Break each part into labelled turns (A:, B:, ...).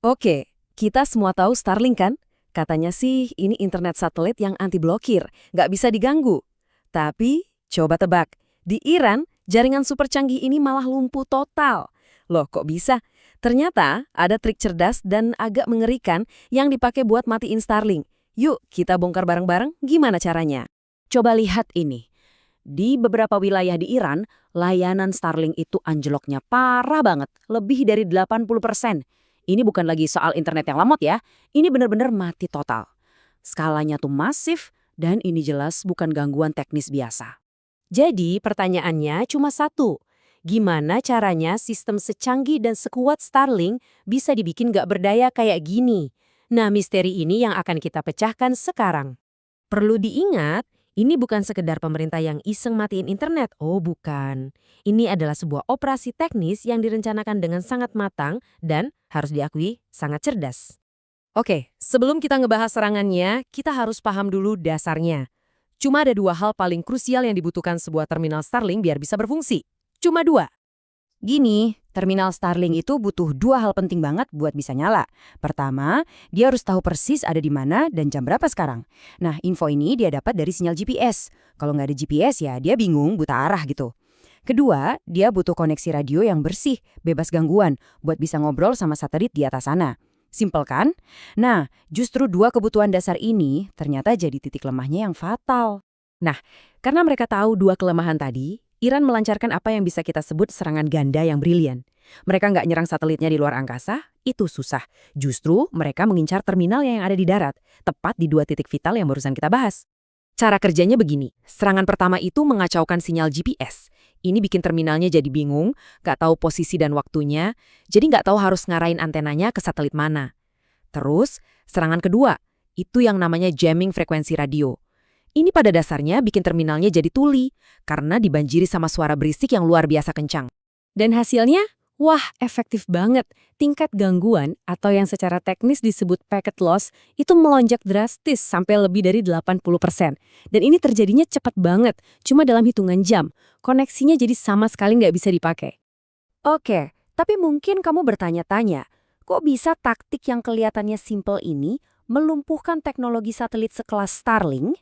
A: Oke, kita semua tahu Starlink kan? Katanya sih ini internet satelit yang anti blokir, nggak bisa diganggu. Tapi, coba tebak, di Iran, jaringan super canggih ini malah lumpuh total. Loh, kok bisa? Ternyata ada trik cerdas dan agak mengerikan yang dipakai buat matiin Starlink. Yuk, kita bongkar bareng-bareng gimana caranya.
B: Coba lihat ini. Di beberapa wilayah di Iran, layanan Starlink itu anjloknya parah banget, lebih dari 80%. Ini bukan lagi soal internet yang lemot ya, ini benar-benar mati total. Skalanya tuh masif, dan ini jelas bukan gangguan teknis biasa. Jadi pertanyaannya cuma satu, gimana caranya sistem secanggih dan sekuat Starlink bisa dibikin gak berdaya kayak gini? Nah, misteri ini yang akan kita pecahkan sekarang. Perlu diingat, ini bukan sekedar pemerintah yang iseng matiin internet. Oh, bukan. Ini adalah sebuah operasi teknis yang direncanakan dengan sangat matang dan harus diakui sangat cerdas.
A: Oke, sebelum kita ngebahas serangannya, kita harus paham dulu dasarnya. Cuma ada dua hal paling krusial yang dibutuhkan sebuah terminal Starlink biar bisa berfungsi. Cuma dua.
B: Gini, terminal Starlink itu butuh dua hal penting banget buat bisa nyala. Pertama, dia harus tahu persis ada di mana dan jam berapa sekarang. Nah, info ini dia dapat dari sinyal GPS. Kalau nggak ada GPS ya dia bingung buta arah gitu. Kedua, dia butuh koneksi radio yang bersih, bebas gangguan, buat bisa ngobrol sama satelit di atas sana. Simpel kan? Nah, justru dua kebutuhan dasar ini ternyata jadi titik lemahnya yang fatal.
A: Nah, karena mereka tahu dua kelemahan tadi, Iran melancarkan apa yang bisa kita sebut serangan ganda yang brilian. Mereka nggak nyerang satelitnya di luar angkasa, itu susah. Justru mereka mengincar terminal yang ada di darat, tepat di dua titik vital yang barusan kita bahas. Cara kerjanya begini, serangan pertama itu mengacaukan sinyal GPS. Ini bikin terminalnya jadi bingung, nggak tahu posisi dan waktunya, jadi nggak tahu harus ngarahin antenanya ke satelit mana. Terus, serangan kedua, itu yang namanya jamming frekuensi radio. Ini pada dasarnya bikin terminalnya jadi tuli, karena dibanjiri sama suara berisik yang luar biasa kencang. Dan hasilnya, wah efektif banget. Tingkat gangguan, atau yang secara teknis disebut packet loss, itu melonjak drastis sampai lebih dari 80%. Dan ini terjadinya cepat banget, cuma dalam hitungan jam. Koneksinya jadi sama sekali nggak bisa dipakai.
B: Oke, tapi mungkin kamu bertanya-tanya, kok bisa taktik yang kelihatannya simple ini melumpuhkan teknologi satelit sekelas Starlink?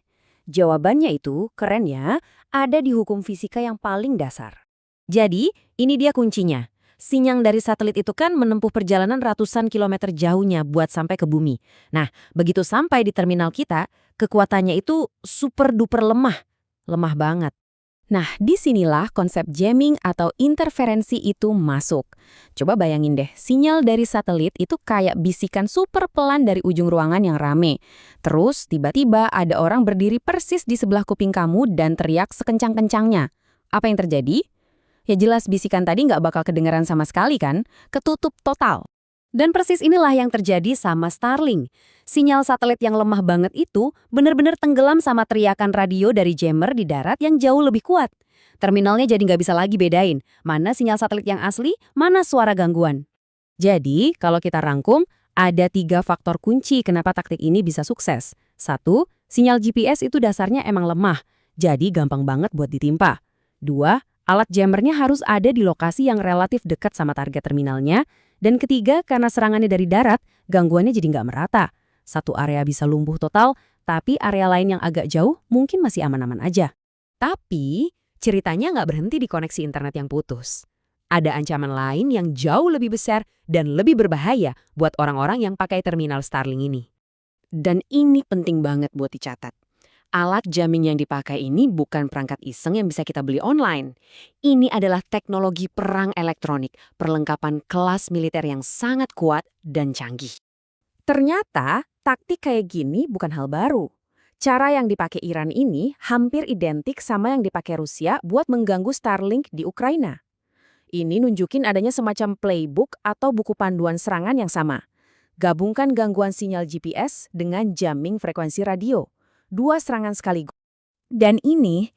B: Jawabannya itu, keren ya, ada di hukum fisika yang paling dasar. Jadi, ini dia kuncinya. Sinyal dari satelit itu kan menempuh perjalanan ratusan kilometer jauhnya buat sampai ke bumi. Nah, begitu sampai di terminal kita, kekuatannya itu super duper lemah. Lemah banget. Nah, disinilah konsep jamming atau interferensi itu masuk. Coba bayangin deh, sinyal dari satelit itu kayak bisikan super pelan dari ujung ruangan yang rame. Terus, tiba-tiba ada orang berdiri persis di sebelah kuping kamu dan teriak sekencang-kencangnya. Apa yang terjadi? Ya jelas bisikan tadi nggak bakal kedengaran sama sekali kan? Ketutup total. Dan persis inilah yang terjadi sama Starlink. Sinyal satelit yang lemah banget itu benar-benar tenggelam sama teriakan radio dari jammer di darat yang jauh lebih kuat. Terminalnya jadi nggak bisa lagi bedain mana sinyal satelit yang asli, mana suara gangguan. Jadi, kalau kita rangkum, ada 3 faktor kunci kenapa taktik ini bisa sukses. 1, sinyal GPS itu dasarnya emang lemah, jadi gampang banget buat ditimpa. 2, alat jammernya harus ada di lokasi yang relatif dekat sama target terminalnya. Dan ketiga, karena serangannya dari darat, gangguannya jadi nggak merata. Satu area bisa lumpuh total, tapi area lain yang agak jauh mungkin masih aman-aman aja. Tapi, ceritanya nggak berhenti di koneksi internet yang putus. Ada ancaman lain yang jauh lebih besar dan lebih berbahaya buat orang-orang yang pakai terminal Starlink ini. Dan ini penting banget buat dicatat. Alat jamming yang dipakai ini bukan perangkat iseng yang bisa kita beli online. Ini adalah teknologi perang elektronik, perlengkapan kelas militer yang sangat kuat dan canggih. Ternyata, taktik kayak gini bukan hal baru. Cara yang dipakai Iran ini hampir identik sama yang dipakai Rusia buat mengganggu Starlink di Ukraina. Ini nunjukin adanya semacam playbook atau buku panduan serangan yang sama. Gabungkan gangguan sinyal GPS dengan jamming frekuensi radio. 2 serangan sekaligus. Dan ini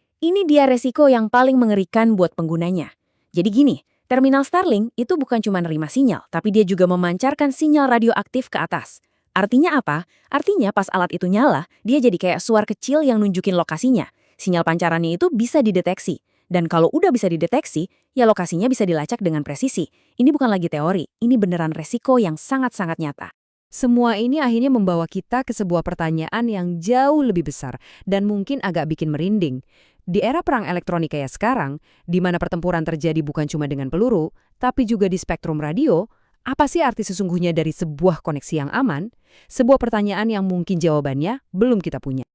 B: dia resiko yang paling mengerikan buat penggunanya. Jadi gini, terminal Starlink itu bukan cuma nerima sinyal, tapi dia juga memancarkan sinyal radioaktif ke atas. Artinya apa? Artinya pas alat itu nyala, dia jadi kayak suar kecil yang nunjukin lokasinya. Sinyal pancarannya itu bisa dideteksi.
A: Dan kalau udah bisa dideteksi, ya lokasinya bisa dilacak dengan presisi. Ini bukan lagi teori, ini beneran resiko yang sangat-sangat nyata.
B: Semua ini akhirnya membawa kita ke sebuah pertanyaan yang jauh lebih besar dan mungkin agak bikin merinding. Di era perang elektronik kayak sekarang, di mana pertempuran terjadi bukan cuma dengan peluru, tapi juga di spektrum radio, apa sih arti sesungguhnya dari sebuah koneksi yang aman? Sebuah pertanyaan yang mungkin jawabannya belum kita punya.